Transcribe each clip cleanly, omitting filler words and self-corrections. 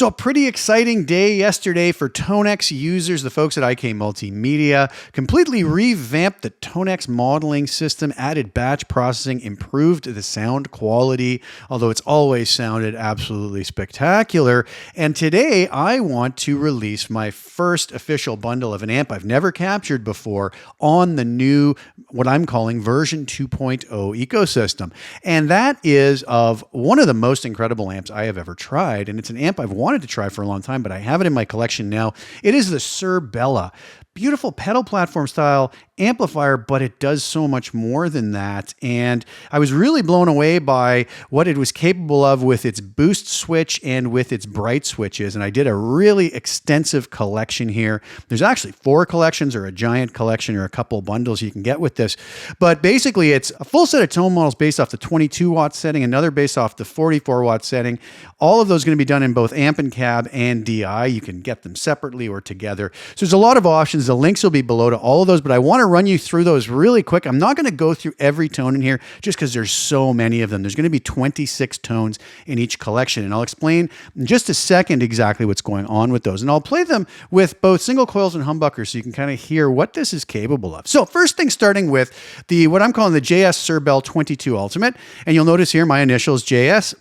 So a pretty exciting day yesterday for Tonex users. The folks at IK Multimedia completely revamped the Tonex modeling system, added batch processing, improved the sound quality, although it's always sounded absolutely spectacular. And today I want to release my first official bundle of an amp I've never captured before on the new, what I'm calling version 2.0 ecosystem. And that is of one of the most incredible amps I have ever tried. And it's an amp I've wanted to try for a long time, but I have it in my collection now. It is the Bella. Beautiful pedal platform style amplifier, but it does so much more than that. And I was really blown away by what it was capable of with its boost switch and with its bright switches. And I did a really extensive collection here. There's actually 4 collections or a giant collection or a couple bundles you can get with this. But basically it's a full set of tone models based off the 22 watt setting, another based off the 44 watt setting. All of those are going to be done in both amp+cab and DI. You can get them separately or together. So there's a lot of options. The links will be below to all of those, but I want to run you through those really quick. I'm not going to go through every tone in here just because there's so many of them. There's going to be 26 tones in each collection, and I'll explain in just a second exactly what's going on with those. And I'll play them with both single coils and humbuckers so you can kind of hear what this is capable of. So first thing, starting with what I'm calling the JS Bell 22 Ultimate, and you'll notice here my initials JS.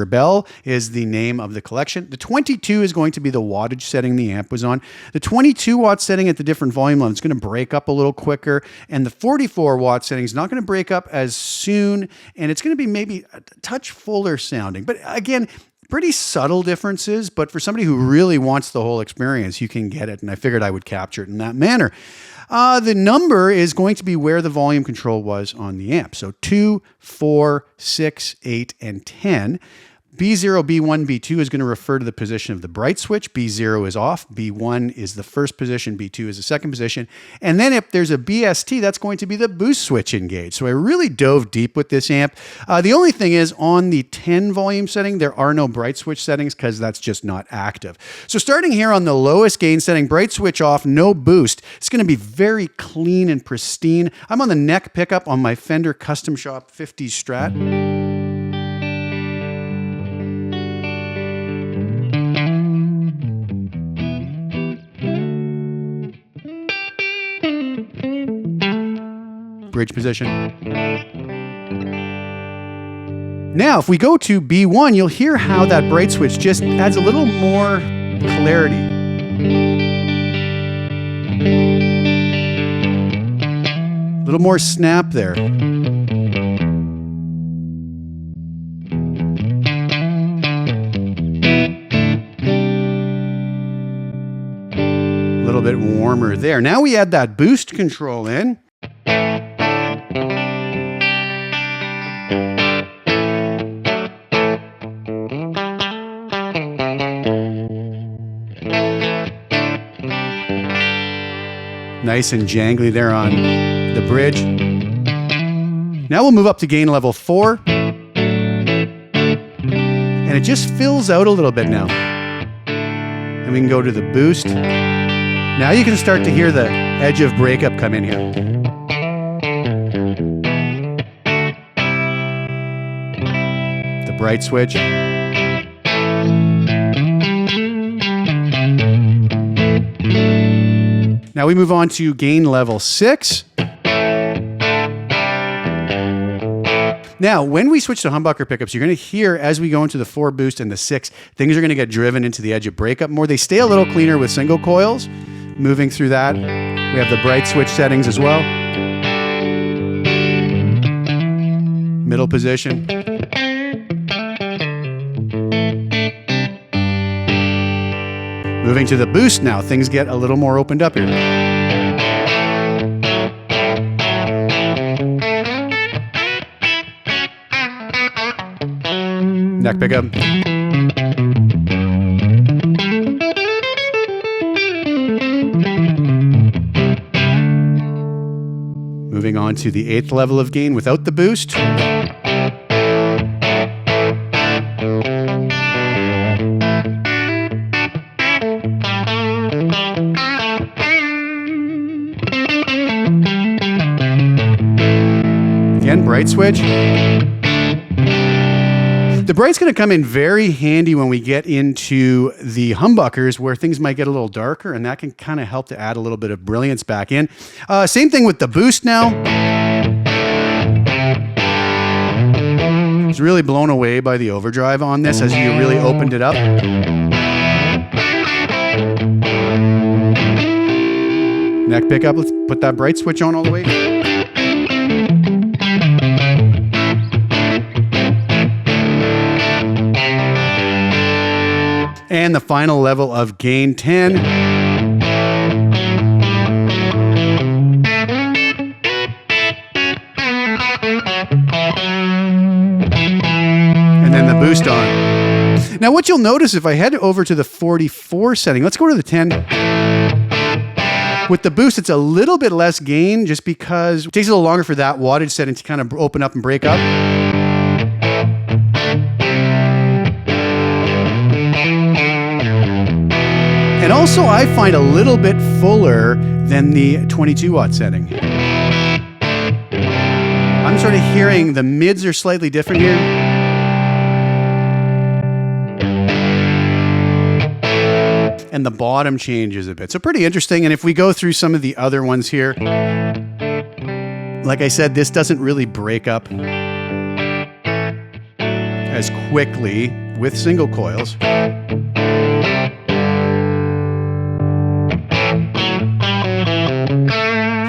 Bell is the name of the collection. The 22 is going to be the wattage setting the amp was on. The 22 watt setting at the different volume levels is going to break up a little quicker, and the 44 watt setting is not going to break up as soon, and it's going to be maybe a touch fuller sounding. But again, pretty subtle differences, but for somebody who really wants the whole experience, you can get it, and I figured I would capture it in that manner. The number is going to be where the volume control was on the amp. So 2, 4, 6, 8, and 10. B0, B1, B2 is going to refer to the position of the bright switch. B0 is off. B1 is the first position. B2 is the second position. And then if there's a BST, that's going to be the boost switch engaged. So I really dove deep with this amp. The only thing is on the 10 volume setting, there are no bright switch settings because that's just not active. So starting here on the lowest gain setting, bright switch off, no boost. It's going to be very clean and pristine. I'm on the neck pickup on my Fender Custom Shop 50 Strat. Bridge position. Now, if we go to B1, you'll hear how that bright switch just adds a little more clarity. A little more snap there. A little bit warmer there. Now we add that boost control in. Nice and jangly there on the bridge. Now we'll move up to gain level 4. And it just fills out a little bit now. And we can go to the boost. Now you can start to hear the edge of breakup come in here. The bright switch. Now we move on to gain level 6. Now, when we switch to humbucker pickups, you're going to hear as we go into the 4 boost and the 6, things are going to get driven into the edge of breakup more. They stay a little cleaner with single coils. Moving through that, we have the bright switch settings as well. Middle position. Moving to the boost now, things get a little more opened up here. Neck pickup. Moving on to the 8th level of gain without the boost. Again, bright switch. The The bright's going to come in very handy when we get into the humbuckers where things might get a little darker, and that can kind of help to add a little bit of brilliance back in. Same thing with the boost now. I was really blown away by the overdrive on this as you really opened it up. Neck pickup, let's put that bright switch on all the way. And the final level of gain 10. And then the boost on. Now what you'll notice if I head over to the 44 setting, let's go to the 10. With the boost, it's a little bit less gain just because it takes a little longer for that wattage setting to kind of open up and break up. And also, I find a little bit fuller than the 22 watt setting. I'm sort of hearing the mids are slightly different here. And the bottom changes a bit. So pretty interesting. And if we go through some of the other ones here, like I said, this doesn't really break up as quickly with single coils.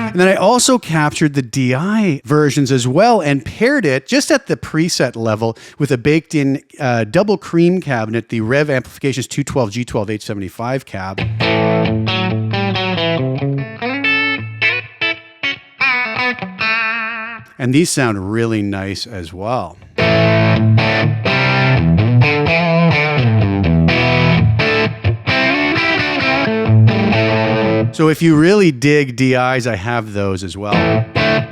And then I also captured the DI versions as well and paired it just at the preset level with a baked-in double cream cabinet, the Rev Amplifications 212 G12 H75 cab. And these sound really nice as well. So if you really dig DIs, I have those as well.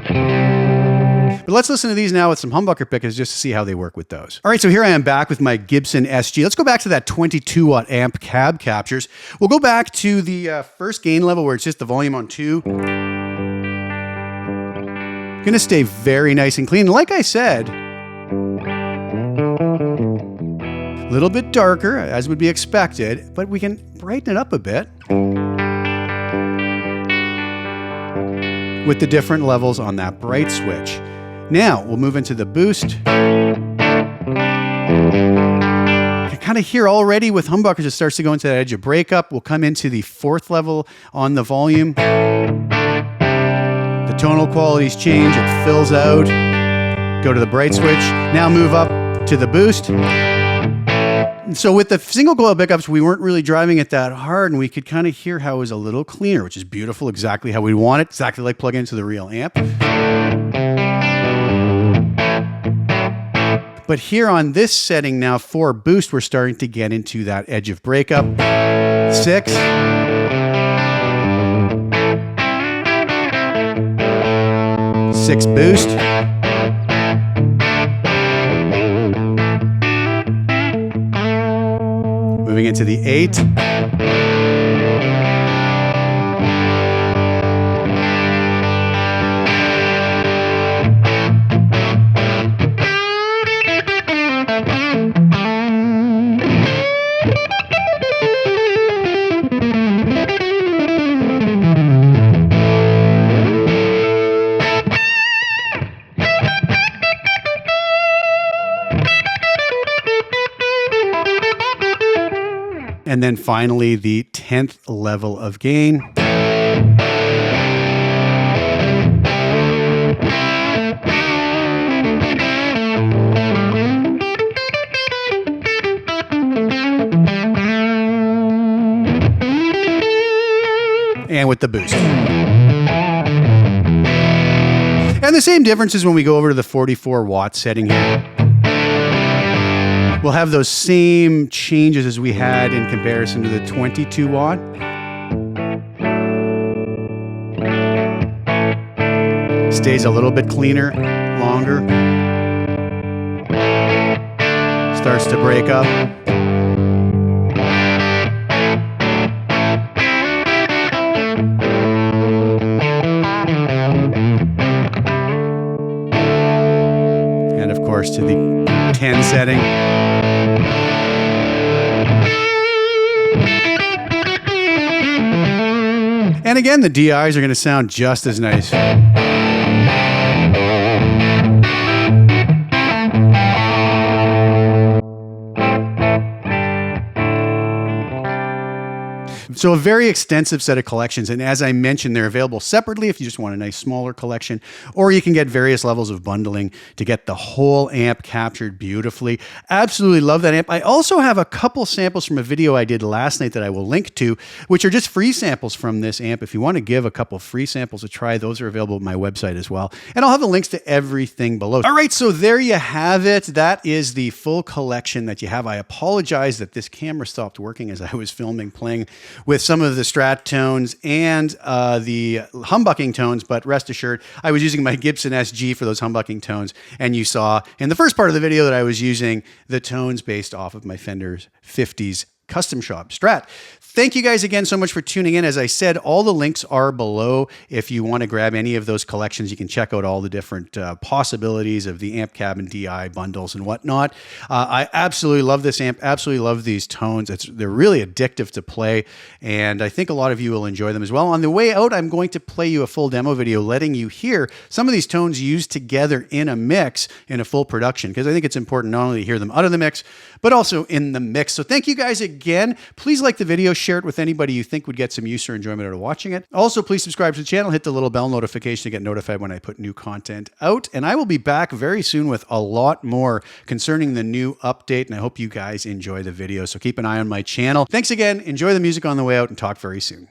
But let's listen to these now with some humbucker pickers just to see how they work with those. All right, so here I am back with my Gibson SG. Let's go back to that 22 watt amp cab captures. We'll go back to the first gain level where it's just the volume on 2. Gonna stay very nice and clean. Like I said, a little bit darker as would be expected, but we can brighten it up a bit with the different levels on that bright switch. Now we'll move into the boost. You can kind of hear already with humbuckers, it starts to go into that edge of breakup. We'll come into the 4th level on the volume. The tonal qualities change, it fills out. Go to the bright switch. Now move up to the boost. So with the single coil pickups, we weren't really driving it that hard, and we could kind of hear how it was a little cleaner, which is beautiful, exactly how we want it, exactly like plugging into the real amp. But here on this setting now for boost, we're starting to get into that edge of breakup. 6. 6 boost. Moving into the 8. And then finally, the 10th level of gain. And with the boost. And the same differences when we go over to the 44 watt setting here. We'll have those same changes as we had in comparison to the 22 watt. Stays a little bit cleaner, longer. Starts to break up. And of course to the 10 setting. And again, the DIs are going to sound just as nice. So a very extensive set of collections. And as I mentioned, they're available separately if you just want a nice smaller collection, or you can get various levels of bundling to get the whole amp captured beautifully. Absolutely love that amp. I also have a couple samples from a video I did last night that I will link to, which are just free samples from this amp. If you want to give a couple free samples a try, those are available at my website as well. And I'll have the links to everything below. All right, so there you have it. That is the full collection that you have. I apologize that this camera stopped working as I was filming, playing with some of the Strat tones and the humbucking tones, but rest assured, I was using my Gibson SG for those humbucking tones, and you saw in the first part of the video that I was using the tones based off of my Fender's 50s custom shop Strat. Thank you guys again so much for tuning in. As I said, all the links are below. If you want to grab any of those collections, you can check out all the different possibilities of the amp+cab and DI bundles and whatnot. I absolutely love this amp, absolutely love these tones. They're really addictive to play, and I think a lot of you will enjoy them as well. On the way out, I'm going to play you a full demo video letting you hear some of these tones used together in a mix in a full production, because I think it's important not only to hear them out of the mix, but also in the mix. So thank you guys again. Please like the video, share it with anybody you think would get some use or enjoyment out of watching it. Also, please subscribe to the channel, hit the little bell notification to get notified when I put new content out. And I will be back very soon with a lot more concerning the new update. And I hope you guys enjoy the video. So keep an eye on my channel. Thanks again. Enjoy the music on the way out, and talk very soon.